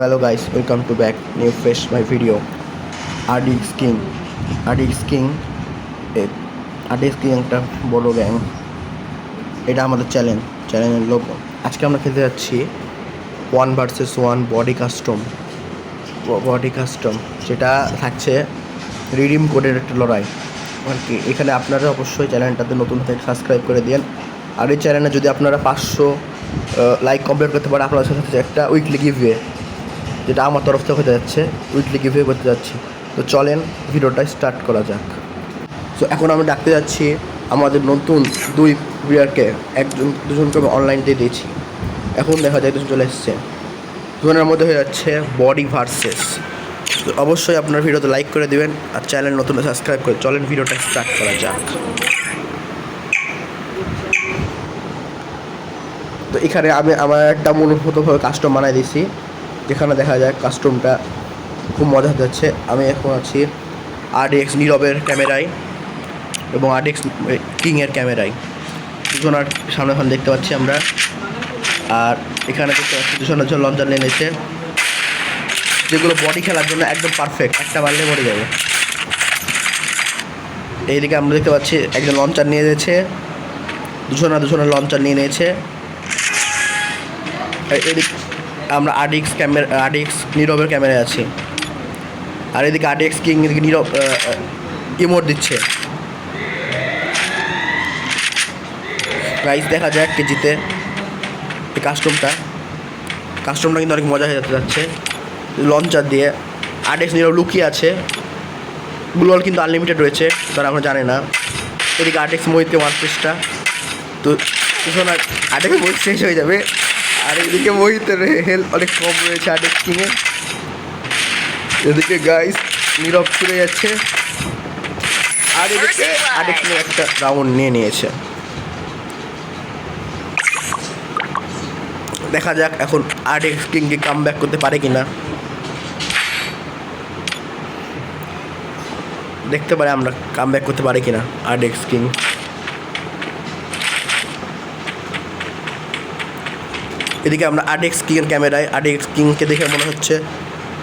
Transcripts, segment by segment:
Hello guys, welcome to back new fresh my video. RDX King, RDX King, RDX King একটা বড় gang. এটা আমাদের চ্যালেঞ্জের logo. আজকে আমরা খেলতে যাচ্ছি 1 vs 1 বডি কাস্টম, যেটা থাকছে রিডিম কোডের একটা লড়াই আর কি। এখানে আপনারা অবশ্যই চ্যানেলটাতে নতুন থেকে সাবস্ক্রাইব করে দিন। আর এই চ্যানেলে যদি আপনারা 500 লাইক কমপ্লিট করতে পারেন, আপনাদের সাথে একটা উইকলি গিভওয়ে, যেটা আমার তরফ থেকে হতে যাচ্ছে, উইকলি গিভওয়ে করতে যাচ্ছি। তো চলেন ভিডিওটা স্টার্ট করা যাক। সো এখন আমরা ডাকতে যাচ্ছি আমাদের নতুন দুই প্লেয়ারকে, দুজনকে আমি অনলাইন দিয়ে দিয়েছি। এখন দেখা যায় দুজন চলে এসছে, দুজনের মধ্যে হয়ে যাচ্ছে বডি ভার্সেস। তো অবশ্যই আপনার ভিডিওতে লাইক করে দেবেন আর চ্যানেল নতুন সাবস্ক্রাইব করে চলেন ভিডিওটা স্টার্ট করা যাক। তো এখানে আমি আমার একটা মনোভূতভাবে কাস্টম বানাই দিয়েছি, যেখানে দেখা যায় কাস্টমটা খুব মজা হতে যাচ্ছে। আমি এখন আছি RDX নীরবের ক্যামেরায় এবং RDX কিংয়ের ক্যামেরায়, দুজনের সামনে দেখতে পাচ্ছি আমরা। আর এখানে দেখতে পাচ্ছি দুজনের জন্য লঞ্চার নিয়ে নিয়েছে, যেগুলো বডি খেলার জন্য একদম পারফেক্ট, একটা মারলে মরে যাবে। এইদিকে আমরা দেখতে পাচ্ছি একজন লঞ্চার নিয়ে নিয়েছে, দুজনের লঞ্চার নিয়ে নিয়েছে। এদিকে আমরা RDX নীরবের ক্যামেরায় আছি, আর এদিকে RDX কিং এদিকে নীরব ইমোট দিচ্ছে। প্রাইস দেখা যাক কে জিতে। এই কাস্টমটা কিন্তু অনেক মজা হয়ে যাচ্ছে। লঞ্চার দিয়ে RDX নীরব লুকিয়ে আছে, গ্লোয়াল কিন্তু আনলিমিটেড রয়েছে, তারা আমরা জানি না। এদিকে RDX মোহিতকে মারার চেষ্টা, তো দুজন RDX মোহিত শেষ হয়ে যাবে। আর এদিকে মোহিতের হেলথ অনেক কম রয়েছে RDX কিংয়ে। এদিকে গাইস নীরব ফিরে যাচ্ছে, আর এদিকে RDX কিং একটা রাউন্ড নিয়ে নিয়েছে। দেখা যাক এখন RDX কিংকে কাম ব্যাক করতে পারে কিনা, দেখতে পারে আমরা কাম ব্যাক করতে পারি কিনা RDX কিং। এদিকে আমরা RDX কিংয়ের ক্যামেরায়, RDX কিংকে দেখে মনে হচ্ছে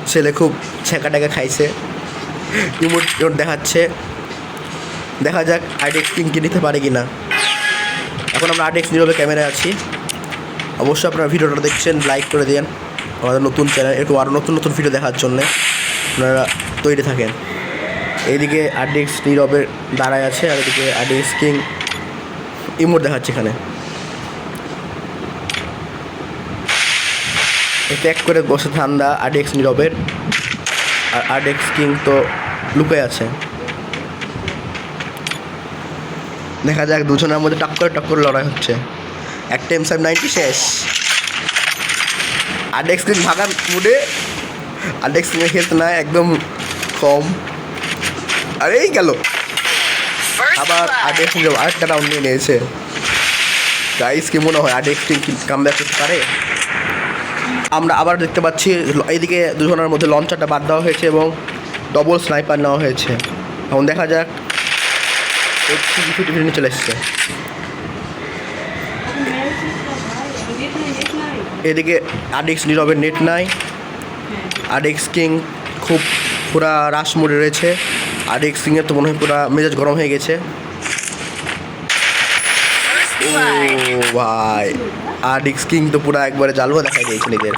ছেলে খুব ছেঁকা টাকা খাইছে, ইমোট দেখাচ্ছে। দেখা যাক RDX কিংকে নিতে পারে কিনা। এখন আমরা RDX নীরবের ক্যামেরায় আছি। অবশ্যই আপনারা ভিডিওটা দেখছেন, লাইক করে দিন আমাদের নতুন চ্যানেল, এরকম আরও নতুন ভিডিও দেখার জন্য আপনারা তৈরি থাকেন। এইদিকে RDX নীরবের দাঁড়ায় আছে, আর এদিকে RDX কিং ইমোট দেখাচ্ছে। এখানে ট্যাগ করে বসে ঠান্ডা RDX নীরবের, আর RDX কিং তো লুকে আছে। দেখা যাক দুজনের মধ্যে টক্কর লড়াই হচ্ছে। একটা M790 শেষ, RDX কিং ভাগার মুডে। RDX কিংয়ের হেলথ নাই, একদম কম। আর এই গেল, আবার RDX কিং আরেকটা রাউন্ড নিয়ে নিয়েছে। গাইস কি মনে হয় RDX কিং কাম ব্যাক করতে পারে? আমরা আবার দেখতে পাচ্ছি এইদিকে দুজনের মধ্যে লঞ্চারটা বাদ দেওয়া হয়েছে এবং ডবল স্নাইপার নেওয়া হয়েছে। এখন দেখা যাক, নিয়ে চলে এসছে। এদিকে RDX নীরবের নেট নাই, RDX কিং খুব পুরা রাশ মোডে রয়েছে। RDX কিংয়ের তো মনে হয় পুরা মেজাজ গরম হয়ে গেছে। ও ভাই, RDX কিং তো পুরো একবারে জালুয়া দেখাই দিয়েছে নিজের।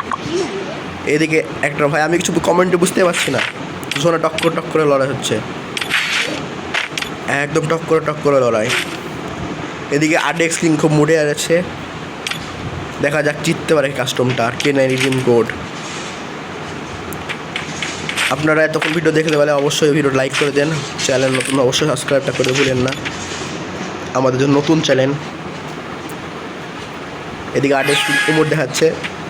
এদিকে একটা ভাই, আমি কিছু কমেন্টে বুঝতে পারছি না, দুজনে টক করে লড়াই হচ্ছে, একদম টক করে লড়াই। এদিকে RDX কিং খুব মুডে আছে, দেখা যাক জিততে পারে কাস্টমটা আর কে নেয় রিডিম কোড। আপনারা এতক্ষণ ভিডিও দেখতে পেলে অবশ্যই ভিডিও লাইক করে দেন, চ্যানেল নতুন অবশ্যই সাবস্ক্রাইবটা করে ভুলেন না, আমাদের জন্য নতুন চ্যানেল। এদিকে RDX কিং ইমোট দেখাচ্ছে,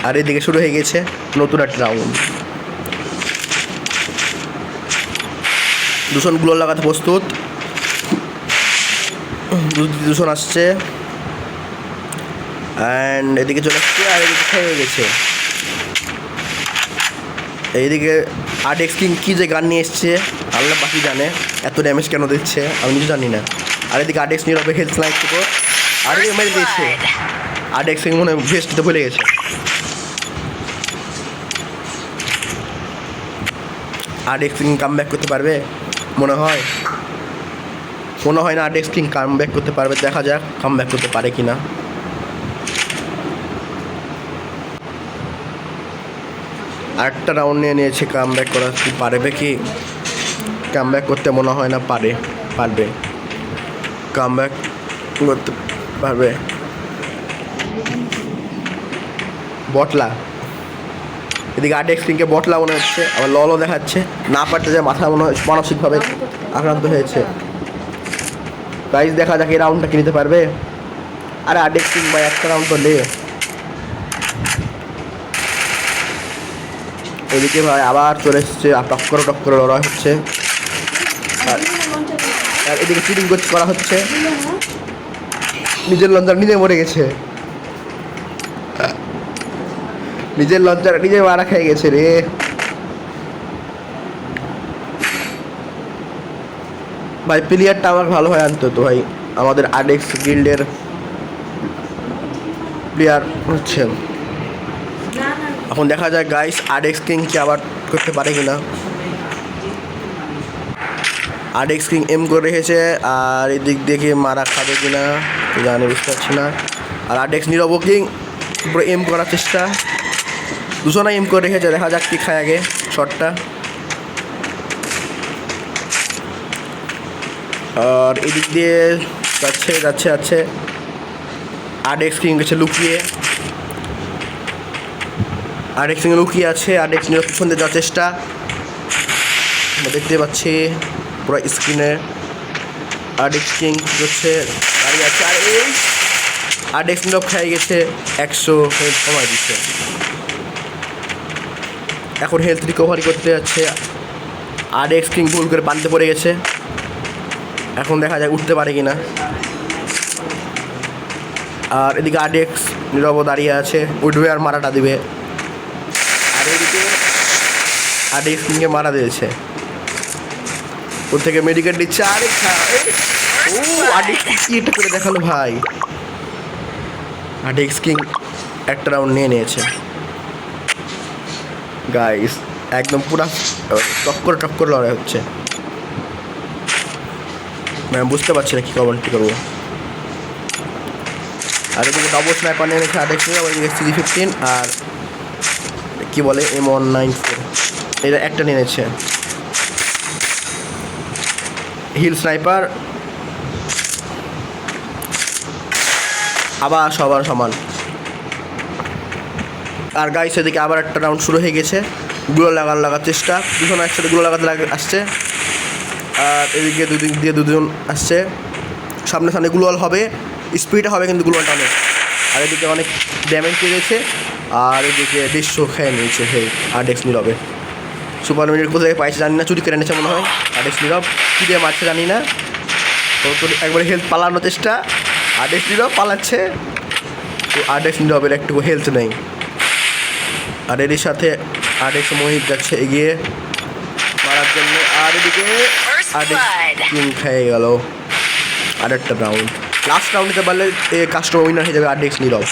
আর এদিকে শুরু হয়ে গেছে নতুন একটা রাউন্ড। দুজন গ্লোয়াল লাগাতে প্রস্তুত, দুজন আসছে, অ্যান্ড এদিকে চলে আসছে, আর এদিকে হয়ে গেছে। এইদিকে RDX কিং কী যে গান নিয়ে এসছে আল্লাহ বাকি জানে, এত ড্যামেজ কেন দিচ্ছে আমি কিছু জানি না। আর এদিকে RDX নীরবে হেলথ লাইক থেকে আর মেরে দিয়েছে। RDX কিং মনে হয় ভেস্ট দিতে ভুলে গেছে। আরডিএক্স কিং কাম ব্যাক করতে পারবে? মনে হয় না আরডিএক্স কিং কাম ব্যাক করতে পারবে। দেখা যাক কাম ব্যাক করতে পারে কি না। আরেকটা রাউন্ড নিয়েছে, কাম ব্যাক করা কি পারবে? কি কাম ব্যাক করতে মনে হয় না পারবে। কাম ব্যাক করতে পারবে। বটলা, এদিকে আরডিএক্স কিংকে বটলা মনে হচ্ছে, আবার ললও দেখাচ্ছে। না পারতে যায়, মাথা মনে হয় মানসিকভাবে আক্রান্ত হয়েছে। গাইস দেখা যাক এই রাউন্ডটা কি নিতে পারবে। আরে আরডিএক্স কিং ভাই একটা রাউন্ড তো লে। এদিকে ভাই আবার চলে এসছে, টক্কর লড়াই হচ্ছে। আর এদিকে চিটিং করা হচ্ছে। নিজের লঞ্চার নিজে মরে গেছে, নিজের লঞ্চার নিজে মারা খেয়ে গেছে রে। ভাই প্লেয়ারটা আমার ভালো হয় আনতো তো ভাই, আমাদের আরডিএক্স গিল্ডের প্লেয়ার হচ্ছে। এখন দেখা যায় গাইস আরডিএক্স কিং কি আবার করতে পারে কিনা। আরডিএক্স কিং এম করে রেখেছে, আর এদিক দেখে মারা খাবে কিনা জানি, বুঝতে পারছি না। আর আরডিএক্স নীরব কিং পুরো এম করার চেষ্টা, দুজনে এম করে রেখেছে। দেখা যাক কি খায় আগে শটটা। আর এদিক দিয়ে যাচ্ছে আরডিএক্স কিং গেছে লুকিয়ে, আরডিএক্স কিং লুকিয়ে আছে। আরডিএক্স নীরব পিছন দিয়ে যাওয়ার চেষ্টা আমরা দেখতে পাচ্ছি পুরো স্ক্রিনে। আরডিএক্স কিং হচ্ছে দাঁড়িয়ে আছে, আর এই আরডিএক্স নীরব খেয়ে গেছে 100 হেলথ কমায় দিচ্ছে। এখন হেলথ রিকভারি করতে যাচ্ছে। আরডিএক্স কিং ভুল করে পানিতে পড়ে গেছে, এখন দেখা যায় উঠতে পারে কিনা। আর এদিকে আরডিএক্স নীরব দাঁড়িয়ে আছে, উঠবে আর মারাটা দিবে। আর এদিকে আরডিএক্স কিংকে মারা দিয়েছে, ওর থেকে মেডিকেল দিচ্ছে। আরে ও আরডিএক্স কিং কি এটা করে দেখালো ভাই। আরডিএক্স কিং একটা রাউন্ড নিয়েছে গাইস, একদম পুরা টক্কর লড়াই হচ্ছে। আমি বুঝতে পারছি না কি কমেন্টটি করবো। আর এদিকে ডবল স্নাইপার নিয়ে রেখে আরডিএক্স কিং, ওইদিকে CZ-15 আর কি বলে M194 এটা একটা নিয়েছে। হিল স্নাইপার আবার সবার সমান। আর গাইস এদিকে আবার একটা রাউন্ড শুরু হয়ে গেছে, গুলো লাগার চেষ্টা, দুজন একসাথে গুলো লাগাতে আসছে। আর এদিকে দুদিক দিয়ে দুজন আসছে, সামনে গ্লোয়াল হবে, স্পিডে হবে কিন্তু গ্লোয়ালটা অনেক। আর এদিকে অনেক ড্যামেজ পেয়েছে, আর এদিকে 150 খেয়ে নিয়েছে সেই আরডিএক্স নীরবে। সুপার মিনিট কোথায় পাইছে জানি না, চুরি করে এনেছে মনে হয় আরডিএক্স নীরব, কী দিয়ে মারছে জানি না। তো একবারে হেলথ পালানোর চেষ্টা, আরডিএক্স নীরব পালাচ্ছে, তো আরডিএক্স নীরবের একটু হেলথ নেই। আর এর সাথে আরডিএক্স মোহিত যাচ্ছে এগিয়ে মারার জন্য। আর এদিকে আরডিএক্স কিং খেয়ে গেল আরেকটা রাউন্ড। লাস্ট রাউন্ড নিতে পারলে কাস্টমার উইনার হয়ে যাবে আরডিএক্স নীরব।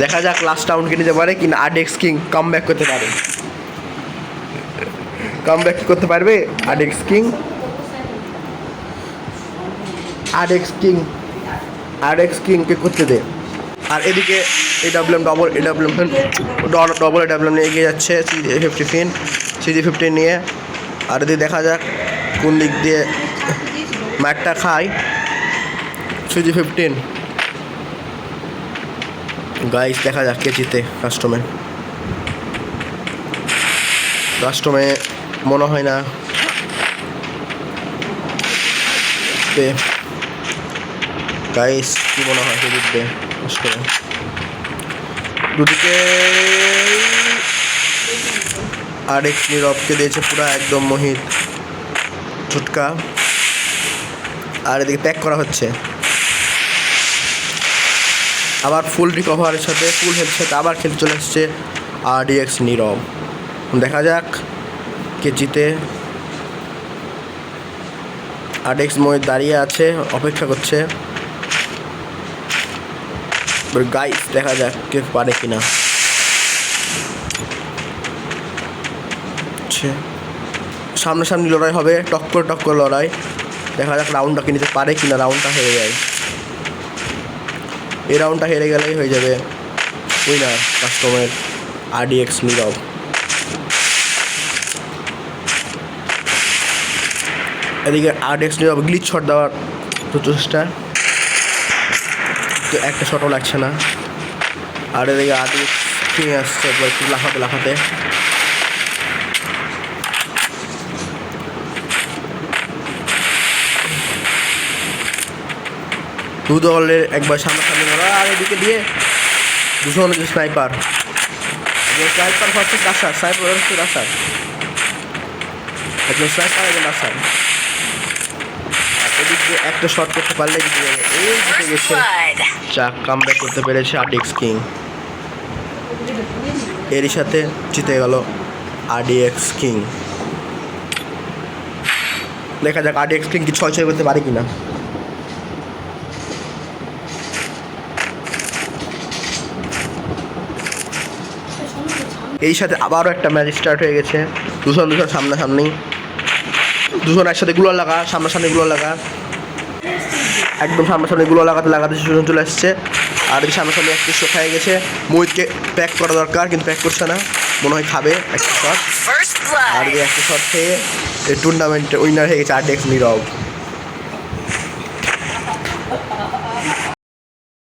দেখা যাক লাস্ট রাউন্ডকে নিতে পারে কিনা আরডিএক্স কিং কাম ব্যাক করতে পারে। কাম ব্যাক করতে পারবে আরডিএক্স কিং। আরডিএক্স কিংকে করতে দে। আর এদিকে ডবল এডাব্লিউএম নিয়ে এগিয়ে যাচ্ছে CZ-15 নিয়ে। আর এদিকে দেখা যাক কোন দিক দিয়ে ম্যাটটা খায় CZ-15। গাইস দেখা যাক কে জিতে। কাস্টমে মনে হয় না গাইস, কি মনে হয় কে জিতবে কাস্টমে? দুদিকে আরডিএক্স নীরবকে দিয়েছে পুরা একদম মোহিত ঝুটকা। আর এদিকে প্যাক করা হচ্ছে, আবার ফুল রিকভারের সাথে ফুল হেলথের সাথে আবার খেলতে চলে আসছে আরডিএক্স নীরব। দেখা যাক কে জিতে। আরডিএক্স মোহিত দাঁড়িয়ে আছে, অপেক্ষা করছে। গাইস দেখা যাক কে পারে কিনা। সামনাসামনি লড়াই হবে, টক্কর লড়াই। দেখা যাক রাউন্ডটাকে নিতে পারে কিনা। রাউন্ডটা হেরে যায়, এই রাউন্ডটা হেরে গেলেই হয়ে যাবে উইনার কাস্টমার RDX নীরব। এদিকে RDX নীরব গ্লিচ শট দেওয়ার প্রচেষ্টা, তো একটা শটও লাগছে না। আর এদিকে RDX নিয়ে আসছে একবার একটু লাফাতে। দু দলের একবার সামনাসামনি লড়াই। আর এদিকে দিয়ে দুজন sniper versus rusher, sniper versus rusher, একজন স্নাইপার একজন রাশার। আর এদিক দিয়ে একটা শট করতে পারলে জিতে যাবে। এই জিতে গেছে, চাক কামব্যাক করতে পেরেছে RDX কিং। এরই সাথে জিতে গেল RDX কিং। দেখা যাক RDX কিং কি 6-6 করতে পারে কিনা। এই সাথে আবারও একটা ম্যাচ স্টার্ট হয়ে গেছে। দুজন সামনাসামনি, দুজন একসাথে গুলো লাগা, সামনাসামনি গুলো লাগা, একদম সামনাসামনি গুলো লাগাতে দুজন চলে আসছে। আর সামনাসামনি একটা শট হয়ে গেছে। মোহিতকে প্যাক করা দরকার, কিন্তু প্যাক করছে না, মনে হয় খাবে একটা শট। আর একটা শট খেয়ে এই টুর্নামেন্টের উইনার হয়ে গেছে RDX নীরব।